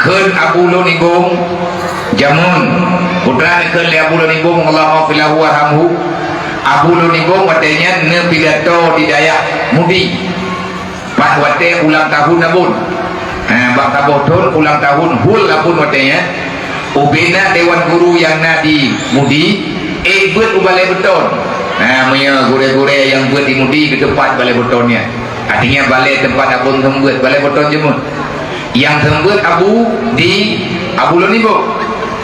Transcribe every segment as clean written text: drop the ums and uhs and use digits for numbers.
keun Abu Lunibung jamun putra keun li Abu Lunibung Allah afilahu warhamhu. Abu Lunibung watenya ne pidato di Dayak Mudi pas wate ulang tahun abun bak taboton ulang tahun hul abun watenya ubina dewan guru yang di Mudi buat balai beton. Punya gure-gure yang buat di Mudi ke tempat balai betonnya. Artinya balai tempat abun tembuat balai beton jemun. Yang tembuat abu di Abu Lunibung.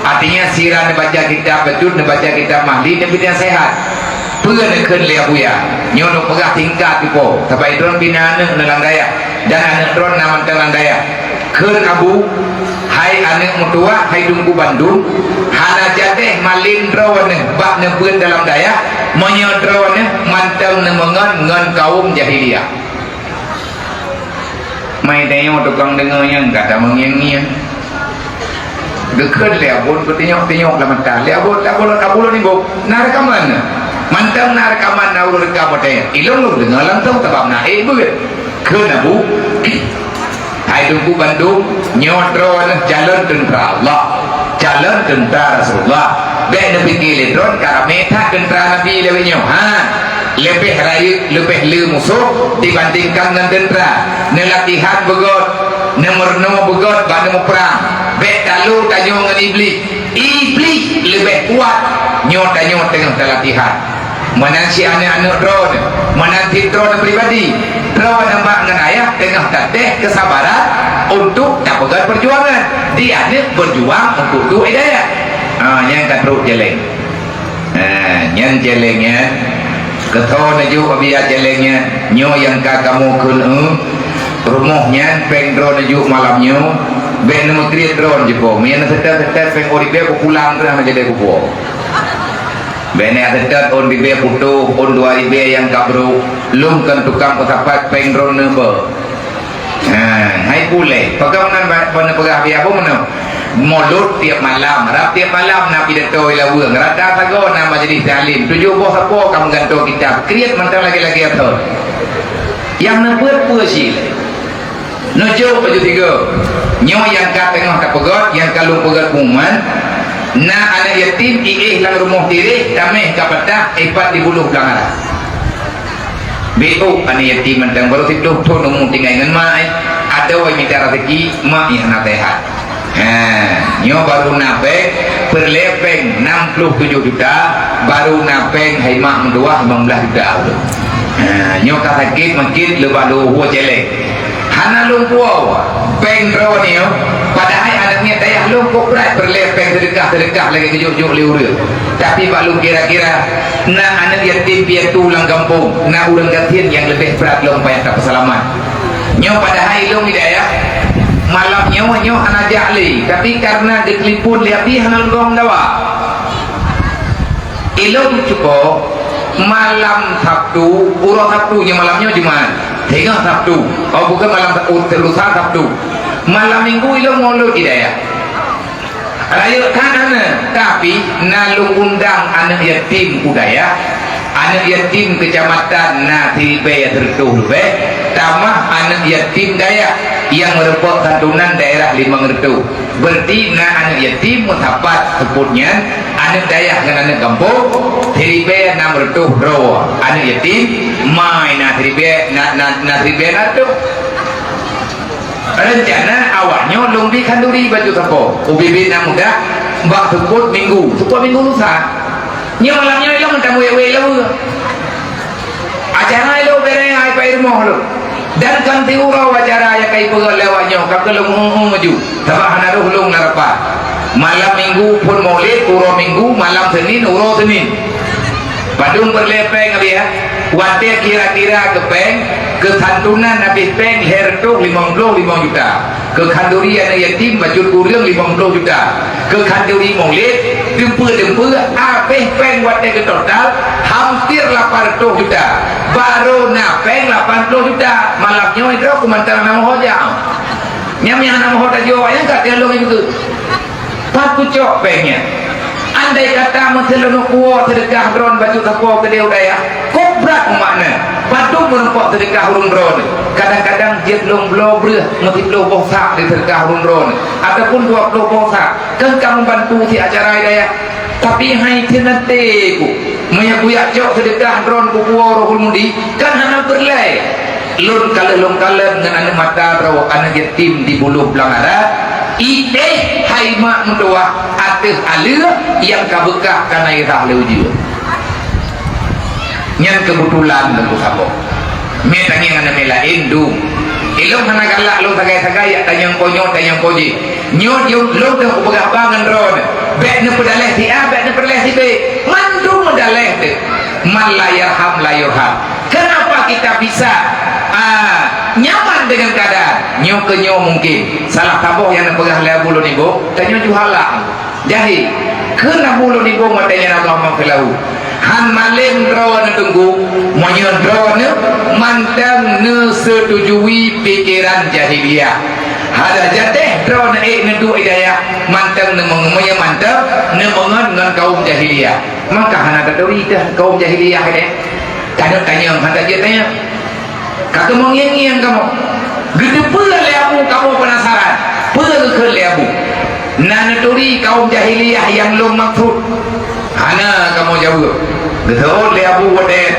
Artinya sirah baca kitab betul, baca kitab mahli dan bina sehat. Pernah ken le abu ya. Nyono pegah tingkat tipo. Tapi itu bina anak nelang daya dan anak tron nama telang daya. Ken abu hai anak mutua hai dungku Bandung hana jateh malin drawane bak nebun dalam daya menyodrawane mantang nemengan ngan kaum jahiliyah mai tanya tukang dengarnya kata mengiang-ngiang dekat liabun ketengok-tengok lah mentah liabun ni bok narekaman mantang narekaman naur rekam tanya ilong lu dengar langsung sebab na begitu kena bu hai dungku Bandung nyodron jalan tentara Allah jalan tentara Rasulullah baik Nabi kiledron karena meta tentara Nabi lebih lebih raya lebih le musuh dibandingkan dengan tentara nelatihan begot nomor begot bandung perang baik kalau tanya dengan iblis lebih kuat nyot tengah latihan menansi anak-anak drone menanti drone pribadi drone nampak dengan ayah tengah tateh kesabaran untuk dapat perjuangan dia berjuang untuk tu hidayah yang katruk jeleng yang jelengnya ketau naju kabia jelengnya nyo yang kamu kun rumahnya peng drone naju malamnya ben nama kriat drone jepo mian setet peng oribe ku pulang ke jadi ku po bene adat on dibe putu on 2000 yang kabru lum kan tukang ketapat peng drone nebe hai pule pegawai mana pegawai apa mana mulut tiap malam rap tiap malam nabi dato ila buang rada tago nama jadi salim tujuh bos apa kamu gantung kitab kriat mentang lagi-lagi atau yang nebut puisi nuju baju tiga nyo yang kat tengah tak pegot yang kalung pegot kuman na anak yatim lang rumah diri damai kapatah ipat di buluh belakang BO anak yatim mentang baru tidur tu nunggu tinggal dengan mak ada yang minta rezeki mak yang nak sehat nyo baru napeng perlepeng 67 juta baru napeng hai mak mendua 15 juta nyo kata sakit mungkin lebih luhu jelek hana lumpuh peng draw ni padahal anaknya daya lumpuh berat berlepeng sedekah lagi kejuk-juk liur tapi balu kira-kira nak anak yatim piatu ulang kampung nak urang gatian yang lebih berat lompat tak pesalaman nyo padahal ilmu hidayah malam nyo anak jahli tapi karena dikelipun lihat dia hana lorong dawa ilmu cukup malam Sabtu urang Sabtunya malamnya Jumat tengah Sabtu bukan malam lusa Sabtu malam Minggu ilmu mulut hidayah rakyat kan tapi nalung undang anak yatim budaya anak yatim kecamatan Natibaya tertuh tamah anak yatim daya yang merupakan santunan daerah Limang Retu berarti anak yatim mutapat sebutnya anak daya dengan anak kampung Natibaya nam Retu bro anak yatim main Natibaya natu rencana awalnya lumbi kanduri baju sapo ubibin yang muda mbak sebut minggu lusa nyo malamnya ilo mentang wewe lo acara ilo bere ai pa irmo lo dan kan tiura acara ya kai pegal lewatnya kakek lo maju sabah naruh lung narapa malam minggu pun maulid uro minggu malam Senin uro Senin padung berlepeng dia wate kira-kira kepeng kesantunan habis peng hertuh 55 juta ke kanduri anak yatim bajut kurang 50 juta ke kanduri maulid dempur habis peng wate ke total hampir 800 juta baru napeng 80 juta malamnya itu aku mantan nama hoja nyamnya nama hoja jawa yang kat dia long itu paku cok pengnya andai kata mencelana kuat sedekah drone baju tapo ke dia udaya kok berat makna padu menempat sedekah urung ron kadang-kadang dia belum berah mesti belum bosak di sedekah urung ron ataupun 20 bosak kan kamu bantu si acara daya tapi hai tenate ku meyakuyak jok sedekah ron ku rohul mudi kan hana berlai lun kala dengan ane mata rawa anak yatim di buluh belangara ide hai mak mendoa atih alir yang kabekah kana irah leuji nyan kebetulan tentu sabo me tangi ngana mela indung ilung hana galak lu tagay-tagay tanyang konyo tanyang koji nyot yung lu dah ubah bangan ron bek ne pedaleh si a bek ne pedaleh si b mandung medaleh te man la yarham la yurham kenapa kita bisa nyaman dengan keadaan nyo ke nyo mungkin salah taboh yang pegah lea bulu ni bo tanyo juhala jadi kena bulu ni bo matanya Allah mangkelau han malim draw na tunggu monyo draw na mantang ne setujui pikiran jahiliyah ada jateh draw na na du idayah mantang ne mengemanya mantang ne mengen dengan kaum jahiliyah maka hana ada dah kaum jahiliyah ini kadang tanya handa dia tanya kata mengiang-iang kamu gede pula leamu kamu penasaran pula ke leamu nana turi kaum jahiliyah yang lu maksud hana kamu jawab betul leamu wadah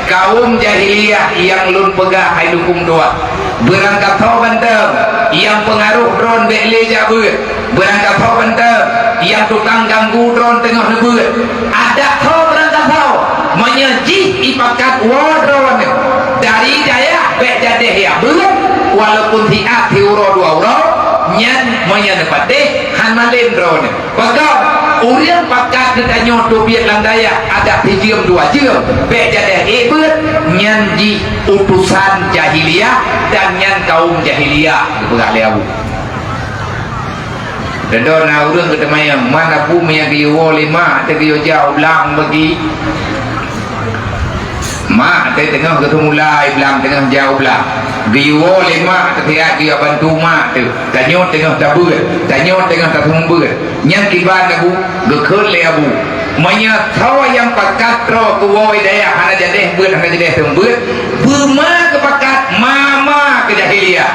kaum jahiliyah yang lu pegah hai dukung doa berangkat tau banteng yang pengaruh drone bekle jabut berangkat tau banteng yang tukang ganggu drone tengah nebut ada tau berangkat tau menyaji ipakat wadron dari daya bek jadeh ya belum walaupun tiap tiuro dua uro nyan menyan pateh han malin drone bakal urian pakat kita nyoto biar landaya ada tijium dua jium bek jadeh ebet nyan di utusan jahiliyah dan nyan kaum jahiliyah betul leabu dan na urang ketemayang mana bumi yang kiyo lima tegiyo jauh belang bagi mak tengah ketemu mulai belang tengah jauh belang giwo lima tertiak dia bantu mak tu tanyo tengah tabur tanyo tengah tatumber nyang kiban abu gekul le abu manya tawa yang pakat ro kuwo daya hana jadeh beut hana jadeh tembut buma kepakat mama ke jahiliyah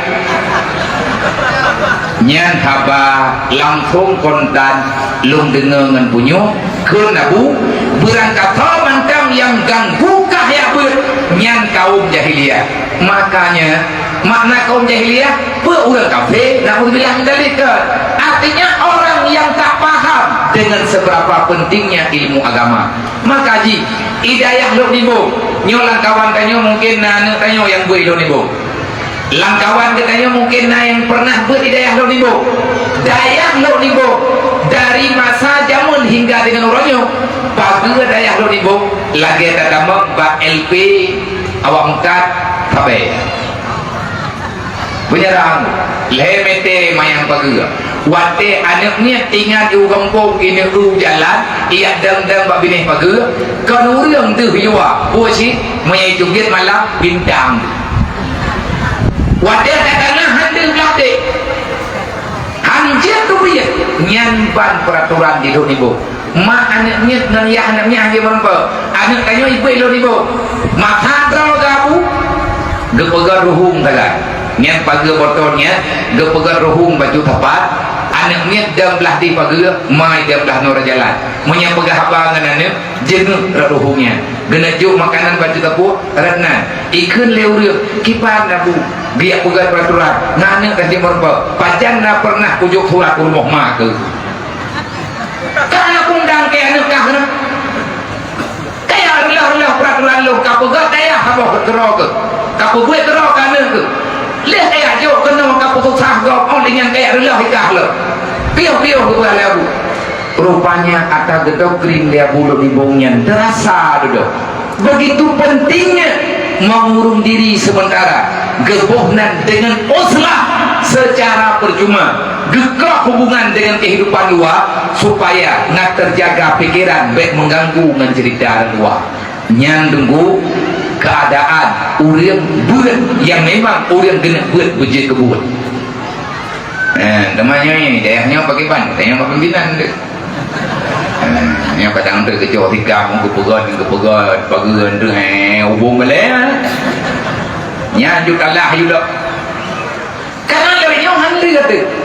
nyan haba langsung kontan lung dengar ngan punyo keun abu berangkat tawa mantang yang ganggu ya nyan kaum jahiliyah makanya makna kaum jahiliyah orang kafir nak bilang dalika artinya orang yang tak paham dengan seberapa pentingnya ilmu agama maka ji hidayah lo nibo nyolang kawan tanyo mungkin na tanyo yang gue lo nibo langkawan katanya mungkin na yang pernah berhidayah lo nibo dayah lo nibo dari masa jamun hingga dengan orangnya pagi dayah lo nibo lagi tadamang ba LP awak mengkat tabe penyerang lemete mayang pagi wate anaknya tinggal di kampung ini jalan ia dang-dang ba binih pagi kan urang tu hiwa bosi mayai jugit malam bintang wate datanglah handil belate hanjir tu biar nyanban peraturan di lo nibo mak anaknya dan ya anaknya dia merempa anak tanya ibu elo ibu maka terlalu gabu gepegar ruhung tagay nyan pagi botolnya gepegar ruhung baju tepat anaknya dan belah di pagi mai dia belah nora jalan menyang pegah abangan anak jenuh ruhungnya genajuk makanan baju tepuk renan ikun leureuk kipan abu biak pegar peraturan nganek dan dia merempa pajan na pernah ujuk surat rumah mak ke karena kundang kaya nekah nak kaya relah peraturan lo kapegat daya apa terok ke kapegat terok kana ke leh kaya jo kena kapegat sah go on dengan kaya relah ikah lo piau-piau ke boleh abu rupanya ata gedok kering dia bulu di bongnya terasa duduk begitu pentingnya mengurung diri sementara gebohnan dengan uslah secara percuma gegah hubungan dengan kehidupan luar supaya nak terjaga pikiran baik mengganggu dengan cerita luar nyang tunggu keadaan urang buat yang memang urang kena buat bejit kebun temannya ini daerahnya pakai ban tanya apa pimpinan yang kadang tu kecoh tikam ke pegon tu hubung boleh nya ju kalah ju dak karena lebih yang handli kata